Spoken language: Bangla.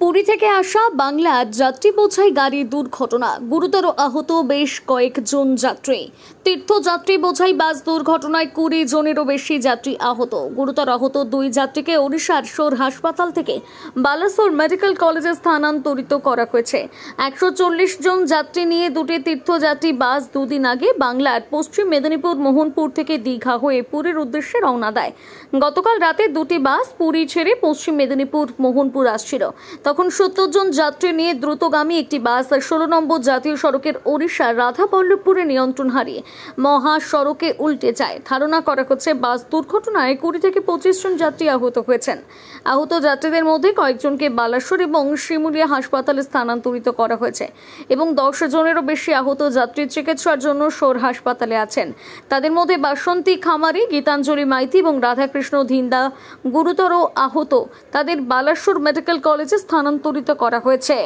পুরী থেকে আসা বাংলা যাত্রী বোঝাই গাড়ি দুর্ঘটনা, গুরুতর আহত বেশ কয়েকজন যাত্রী। তীর্থযাত্রী বোঝাই বাস দুর্ঘটনায় 20 জনেরও বেশি যাত্রী আহত। গুরুতর আহত দুই যাত্রীকে ওড়িশার সোর হাসপাতাল থেকে বালাসোর মেডিকেল কলেজে স্থানান্তরিত করা হয়েছে। 140 জন যাত্রী নিয়ে দুটি তীর্থযাত্রী বাস দুদিন আগে বাংলার পশ্চিম মেদিনীপুর মোহনপুর থেকে দীঘা হয়ে পুরীর উদ্দেশ্যে রওনা দেয়। গতকাল রাতে দুটি বাস পুরী ছেড়ে পশ্চিম মেদিনীপুর মোহনপুর আসছিল। তখন 70 জন যাত্রী নিয়ে দ্রুতগামী একটি বাস 16 নম্বর জাতীয় সড়কের ওড়িশার রাধাবল্লভপুরে নিয়ন্ত্রণ হারিয়ে মহাসড়কে উল্টে যায়। ধারণা করা হচ্ছে বাস দুর্ঘটনায় 20 থেকে 25 জন যাত্রী আহত হয়েছেন। আহত যাত্রীদের মধ্যে কয়েকজনকে বালাসোর এবং শিমুলিয়া হাসপাতালে স্থানান্তরিত করা হয়েছে এবং 10 জনেরও বেশি আহত যাত্রী চিকিৎসার জন্য সোর হাসপাতালে আছেন। তাদের মধ্যে বাসন্তী খামারি, গীতাঞ্জলি মাইতি এবং রাধাকৃষ্ণ ধিন্দা গুরুতর আহত। তাদের বালাসোর মেডিকেল কলেজে স্থানান্তরিত করা হয়েছে।